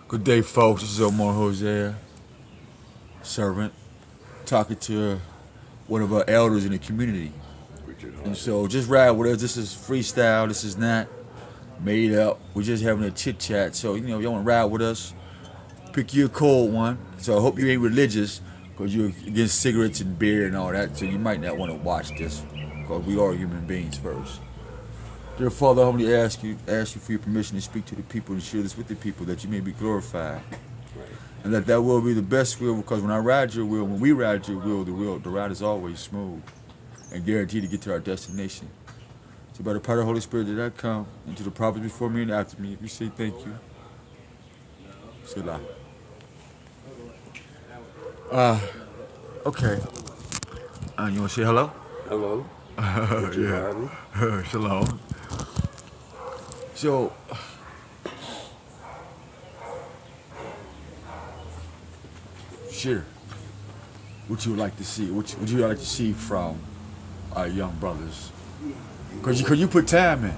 Good day, folks. This is Omar Hosea, servant, talking to one of our elders in the community. Richard And Harvey. so just ride with us. This is freestyle. This is not made up. We're just having a chit chat. So, y'all want to ride with us? Pick you a cold one. So I hope you ain't religious because you're against cigarettes and beer and all that. So you might not want to watch this because we are human beings first. Dear Father, I humbly ask you for your permission to speak to the people and share this with the people that you may be glorified. Right. And that will be the best will, because when I ride your wheel, when we ride your wheel, the ride is always smooth and guaranteed to get to our destination. So by the power of the Holy Spirit that I come, and to the prophets before me and after me, we say thank you. Selah. Okay. You want to say hello? Hello, Richard Harvey. Shalom. So, share what you would like to see. What you would like to see from our young brothers. Because you put time in.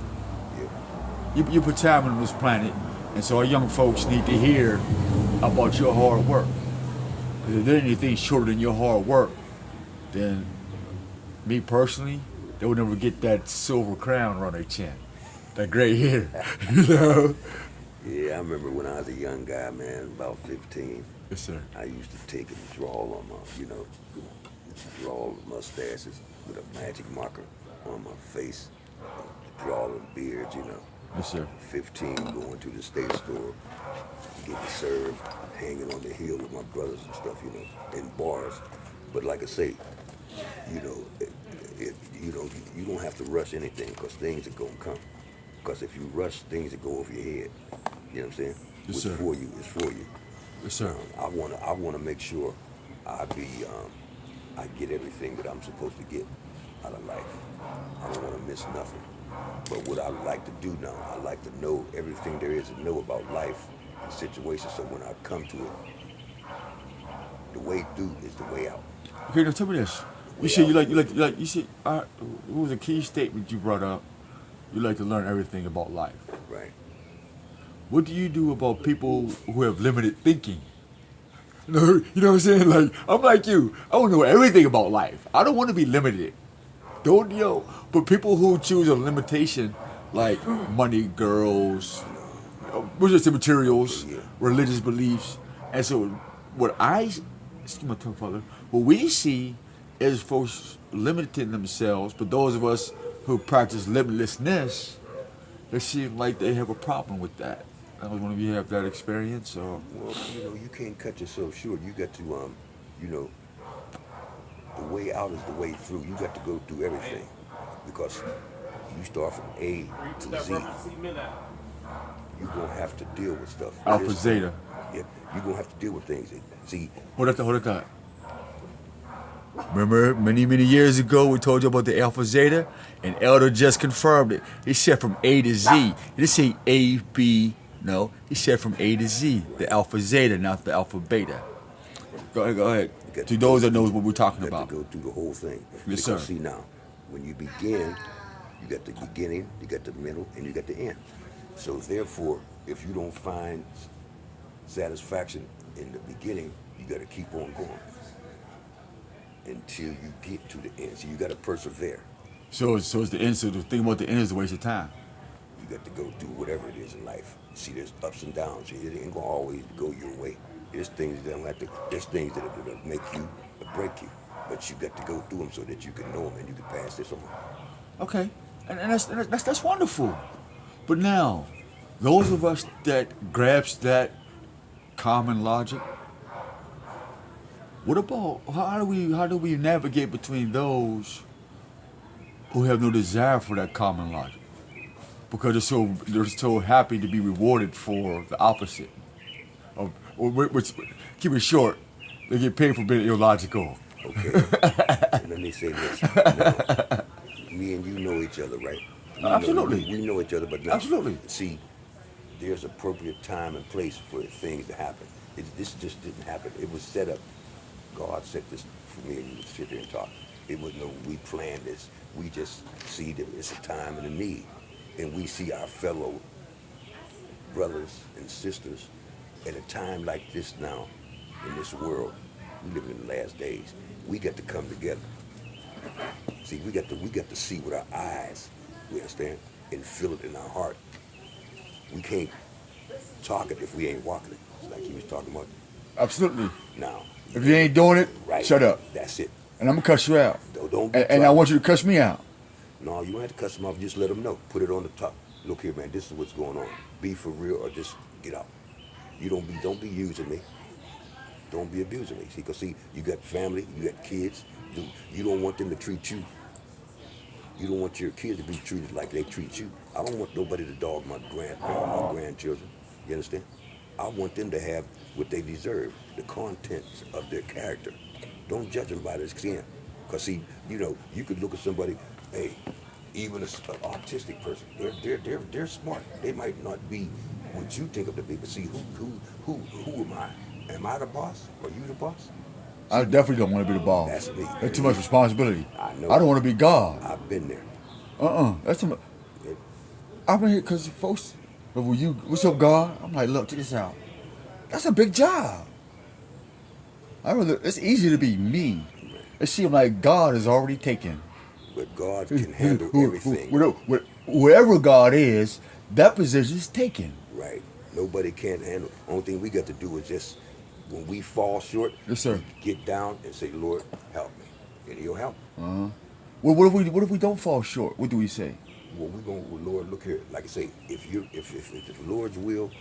Yeah. You put time on this planet, and so our young folks need to hear about your hard work. Because if there's anything shorter than your hard work, then me personally, they would never get that silver crown around their chin, that gray hair. you know? Yeah, I remember when I was a young guy, man, about 15. Yes, sir. I used to take and draw on draw mustaches with a magic marker on my face, draw the beards. Yes, sir. 15, going to the state store, getting served, hanging on the hill with my brothers and stuff, in bars. But like I say, you know, you don't have to rush anything because things are gonna come. Because if you rush, things will go over your head. You know what I'm saying? Yes, What's sir. for you is for you. Yes, sir. I wanna make sure I get everything that I'm supposed to get out of life. I don't want to miss nothing. But what I like to do now, I like to know everything there is to know about life and situations. So when I come to it, the way through is the way out. Okay, now tell me this. You Way said out. you said, what was a key statement you brought up? You like to learn everything about life. Right. What do you do about people who have limited thinking? You know what I'm saying? Like, I'm like you. I want to know everything about life. I don't want to be limited. Don't, but people who choose a limitation, like money, girls, which is the materials, Yeah. religious beliefs. And so excuse my tongue, Father, what we see is folks limiting themselves, but those of us who practice limitlessness, it seems like they have a problem with that. I was wondering if you have that experience or... Well, you can't cut yourself short. You got to, you know, the way out is the way through. You got to go through everything because you start from A to Z. You're going to have to deal with stuff. Alpha Zeta. Yeah, you're going to have to deal with things. See, Hold that. Remember, many years ago, we told you about the Alpha Zeta, and Elder just confirmed it. He said from A to Z. He didn't say A, B, no. He said from A to Z, the Alpha Zeta, not the Alpha Beta. Go ahead. To those that knows what we're talking you got about. to go through the whole thing. Yes, because sir. see now, when you begin, you got the beginning, you got the middle, and you got the end. So therefore, if you don't find satisfaction in the beginning, you got to keep on going until you get to the end. So you got to persevere. So it's the end. So the thing about the end is a waste of time. You got to go through whatever it is in life. See, there's ups and downs. It ain't gonna always go your way. There's things that don't have to. There's things that will make you or break you. But you got to go through them so that you can know them and you can pass this on. Okay, and that's wonderful. But now, those of us that grasp that common logic, what about how do we navigate between those who have no desire for that common logic because they're so happy to be rewarded for the opposite of, or which, keep it short, they get paid for being illogical. Okay. And let me say this. Now, me and you know each other, right? Absolutely. We know each other, but now, Absolutely. see, there's appropriate time and place for things to happen. This just didn't happen. It was set up. God set this for me and you to sit there and talk. It was no, we planned this. We just see that it's a time and a need. And we see our fellow brothers and sisters at a time like this now, in this world, we live in the last days. We got to come together. See, we got to see with our eyes. We understand, and feel it in our heart. We can't talk it if we ain't walking it. Like he was talking about. Absolutely. Now, If you ain't doing it, right, shut up. That's it. And I'm gonna cuss you out. Don't be And I want you to cuss me out. No, you don't have to cuss them off. Just let them know. Put it on the top. Look here, man. This is what's going on. Be for real, or just get out. You don't be using me. Don't be abusing me. See, cause you got family, you got kids. You don't want them to treat you. You don't want your kids to be treated like they treat you. I don't want nobody to dog my grandchildren. You understand? I want them to have what they deserve, the contents of their character. Don't judge them by their skin. Because see, you could look at somebody, hey, even an autistic person, they're smart. They might not be what you think of them to be, but see, who am I? Am I the boss? Or you the boss? I definitely don't want to be the boss. That's me. That's too much responsibility. I know. I don't want to be God. I've been there. That's too much. I've been here because folks, what's up, God? I'm like, look, check this out. That's a big job. It's easy to be me. It seems like God is already taken. But God can handle everything. Wherever God is, that position is taken. Right. Nobody can handle. Only thing we got to do is just, when we fall short, yes, sir, get down and say, Lord, help me. And he'll help. Well, what if we don't fall short? What do we say? Well, Lord, look here. Like I say, if the Lord's will.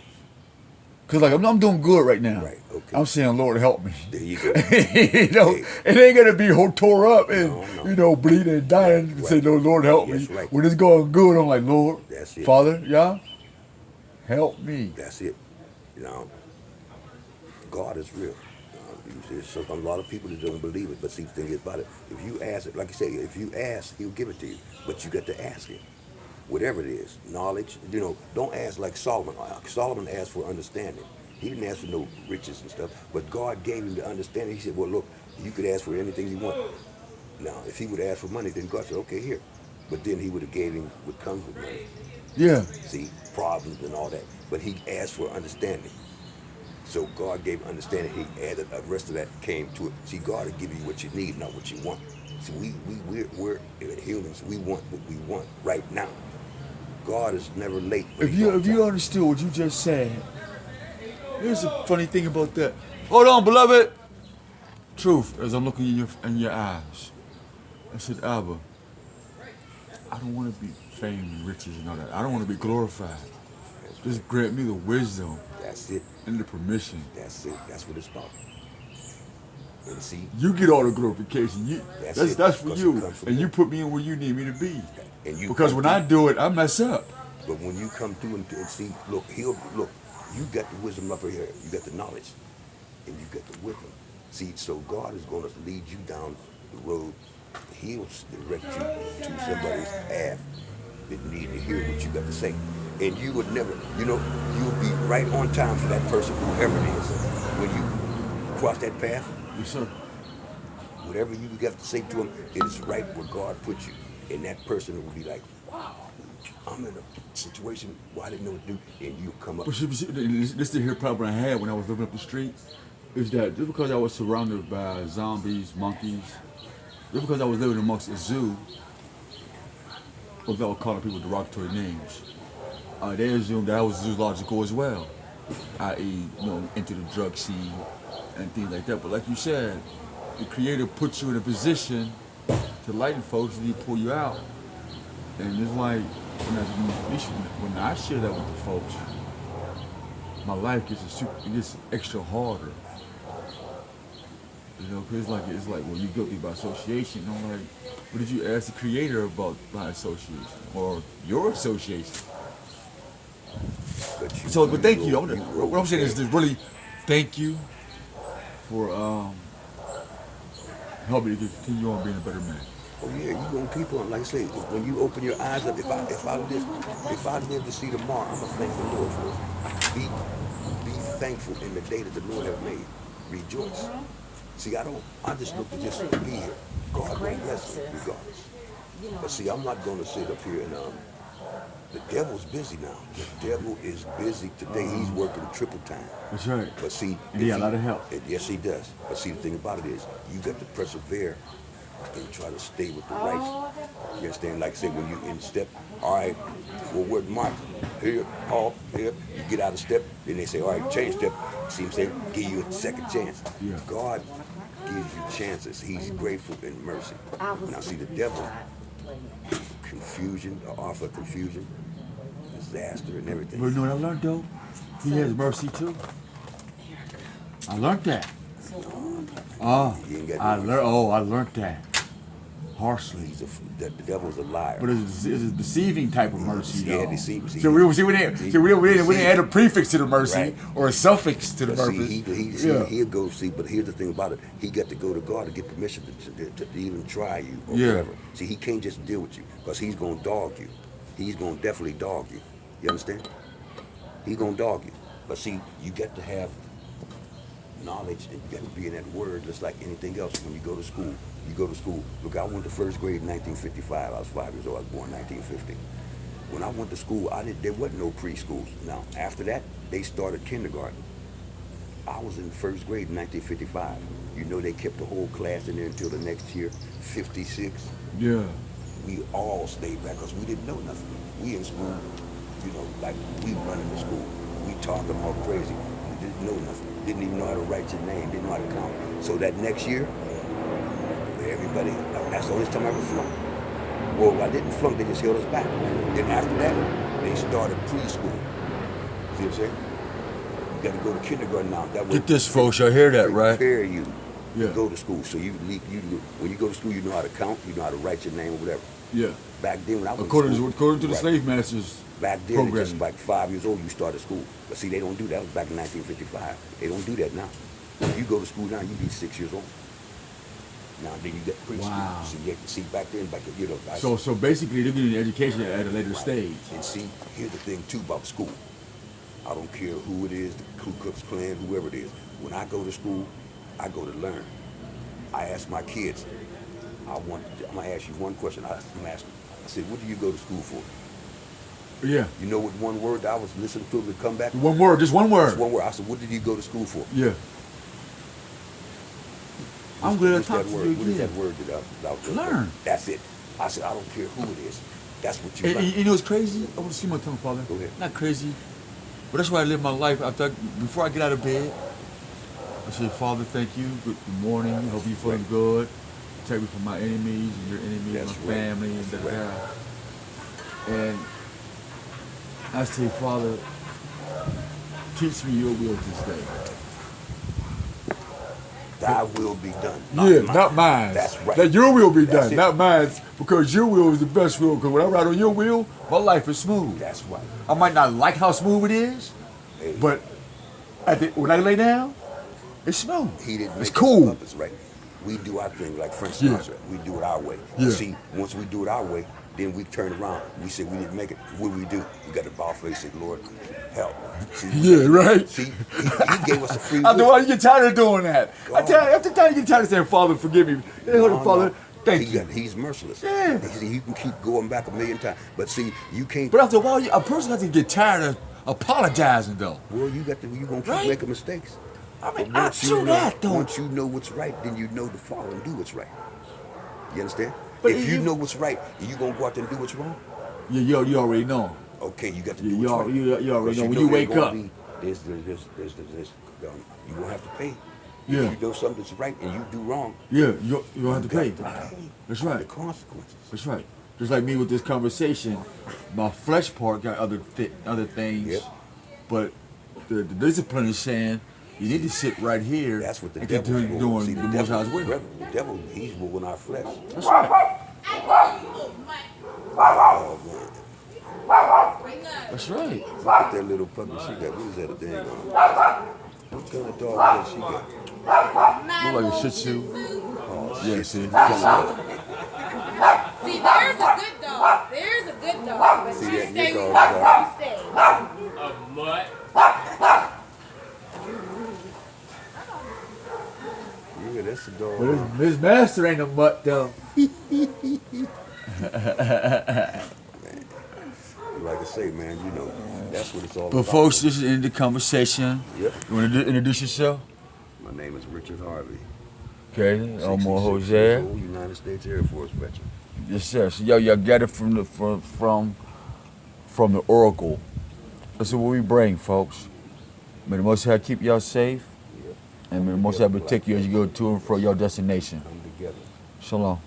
Because I'm doing good right now. Right, okay. I'm saying, Lord, help me. There you go. It ain't going to be tore up and, bleeding and dying and say, no, Lord, help me. Right. When it's going good, I'm like, Lord, that's it. Father, help me. That's it. God is real. There's a lot of people that don't believe it, but see, the thing is about it, if you ask it, like I say, if you ask, he'll give it to you, but you got to ask it. Whatever it is, knowledge, don't ask like Solomon. Solomon asked for understanding. He didn't ask for no riches and stuff, but God gave him the understanding. He said, well, look, you could ask for anything you want. Now, if he would ask for money, then God said, okay, here. But then he would have gave him what comes with money. Yeah. See, problems and all that. But he asked for understanding. So God gave understanding. He added the rest of that came to it. See, God will give you what you need, not what you want. See, we're humans. We want what we want right now. God is never late. If you understood what you just said, here's the funny thing about that. Hold on, beloved. Truth, as I'm looking in your eyes, I said, Abba, I don't want to be fame and riches and all that. I don't want to be glorified. Just grant me the wisdom. That's it. And the permission. That's it. That's what it's about. And see, you get all the glorification. That's for you. And you put me in where you need me to be. Because when I do it, I mess up. But when you come through and see, look, you got the wisdom up here. You got the knowledge, and you got the wisdom. See, so God is going to lead you down the road. He'll direct you to somebody's path that need to hear what you got to say. And you would never, you'll be right on time for that person, whoever it is. When you cross that path, yes, sir. Whatever you got to say to him, it is right where God put you. And that person will be like, wow, I'm in a situation where I didn't know what to do. And you come up. But this is the problem I had when I was living up the street. Is that just because I was surrounded by zombies, monkeys, just because I was living amongst a zoo, without calling people derogatory names, they assumed that I was zoological as well, i.e., into the drug scene and things like that. But like you said, the Creator puts you in a position to lighten folks and he pull you out. And it's like, when I share that with the folks, my life gets extra harder. Cause it's like, well, you're guilty by association. And I'm like, what did you ask the Creator about by association or your association? But thank you. What I'm saying is just really thank you for helping me to continue on being a better man. Oh yeah, you're gonna keep on. Like I say, when you open your eyes up, if I live to see tomorrow, I'm gonna thank the Lord for it. Be thankful in the day that the Lord has made. Rejoice. See, I just look to just be here. God will bless me regardless. But see, I'm not gonna sit up here and The devil's busy now. The devil is busy today. He's working triple time. That's right. But see, And he got a lot of help. Yes, he does. But see, the thing about it is, you got to persevere and try to stay with the right. You understand? Like I said, when you in step, all right, forward march, here, halt, here, you get out of step, then they say, all right, change step. See what I'm saying? Give you a second chance. Yeah. God gives you chances. He's grateful in mercy. Now see, the devil, confusion, the author of confusion, disaster and everything. But you know what I learned though? He has mercy too. I learned that. You ain't got no I learned that. Harshly. The devil's a liar. But it's a deceiving type of mercy, though. Yeah, deceiving. So we didn't add a prefix to the mercy, Right. or a suffix to the But mercy. he'll go see. But here's the thing about it: he got to go to God to get permission to even try you or Yeah. whatever. See, he can't just deal with you because he's gonna dog you. He's gonna definitely dog you. You understand? He's gonna dog you. But see, you got to have knowledge, and you got to be in that word just like anything else. When you go to school, Look, I went to first grade in 1955. I was 5 years old. I was born in 1950. When I went to school, there wasn't no preschools. Now, after that, they started kindergarten. I was in first grade in 1955. You know, they kept the whole class in there until the next year, 56. Yeah. We all stayed back because we didn't know nothing. We in school, you know, like we running the school. We talking all crazy. We didn't know nothing. Didn't even know how to write your name. Didn't know how to count. So that next year, everybody, that's the only time I ever flunked. Well, I didn't flunk, they just held us back. Then after that, they started preschool. See what I'm saying? You got to go to kindergarten now. That way, Get this, folks. Y'all hear that, right? prepare you Yeah. to go to school. So when you go to school, you know how to count, you know how to write your name or whatever. Yeah. Back then, when I was According in school, to the right. slave masters. Back then, programming. just like 5 years old, you started school. But see, they don't do that. That was back in 1955. They don't do that now. When you go to school now, you be 6 years old. Now then you get preschool. Wow. See, back then, you know. So basically, they're getting education at a later stage. And see, here's the thing too about school. I don't care who it is, the Ku Klux Klan, whoever it is. When I go to school, I go to learn. I ask my kids, I'm gonna ask you one question. I'm asking. I said, what do you go to school for? Yeah. You know what one word I was listening to to come back? One word, just one word. Just one word. I said, what did you go to school for? Yeah. I'm glad I talked to you What is again. that word that I was Learn. That's it. I said, I don't care who it is. That's what you And learn. you know what's crazy? I want to see my tongue, Father. Go ahead. Not crazy, but that's why I live my life. Before I get out of bed, I say, Father, thank you. Good morning. I hope you're feeling good. Protect me from my enemies and your enemies, That's my right. family, and That's da-da-da. And I say, Father, teach me your will this day. Thy will be done. Not mine. That's right. That your will be That's done, it. not mine. Because your will is the best will. Because when I ride on your wheel, my life is smooth. That's right. I might not like how smooth it is, Hey, but when I lay down, it's smooth. he didn't It's make cool. us puppets, right? We do our thing like French Yeah. concert. We do it our way. Yeah. See, once we do it our way, then we turn around. We say we didn't make it. What do? We got to bow face and say, Lord, help. See, Right. See, he gave us a free After a will. while, you get tired of doing that. After time, you get tired of saying, Father, forgive me. Hey, hold on, Father, thank you. He's merciless. Yeah. See, you can keep going back a million times, but see, you can't. But after a while, a person has to get tired of apologizing, though. Well, you gonna keep Right. making mistakes. I mean, But I once you do know- that, though. Once you know what's right, then you know to follow and do what's right. You understand? But if you you- know what's right, and you gonna go out there and do what's wrong, You already know. okay, you got to do You what's al- right. you already 'Cause know. When know you there's wake gonna up. be this, you gonna have to pay. Yeah. If you know something's right and you do wrong, Yeah, you don't have to pay. got to pay That's the right. consequences. That's right. Just like me with this conversation, my flesh part got other things, Yep. but the discipline is saying you need to sit right here That's what the and devil's continue doing. See, doing the Most High's will. the devil, he's moving our flesh. That's right. Oh man, That's right. look at that little puppy she got. What is that a dang on? What kind of dog is that she got? Look like a Shih Tzu. Oh, Yeah, shit. see. See, there's a good dog. There's a good dog. But See you that stay good with dog, you stay. A mutt. Yeah, that's a dog. But his master ain't a mutt though. like I say, man, you know, that's what it's all But about. folks, this is the end of the conversation. Yep. You want to introduce yourself? My name is Richard Harvey. Okay, I'm 66 Jose. years old, United States Air Force veteran. Yes, sir. So y'all got it from the Oracle. This is what we bring, folks. May the Most High keep y'all safe, Yep. and may the Most High protect you as you go to and fro your destination. Come together. Shalom.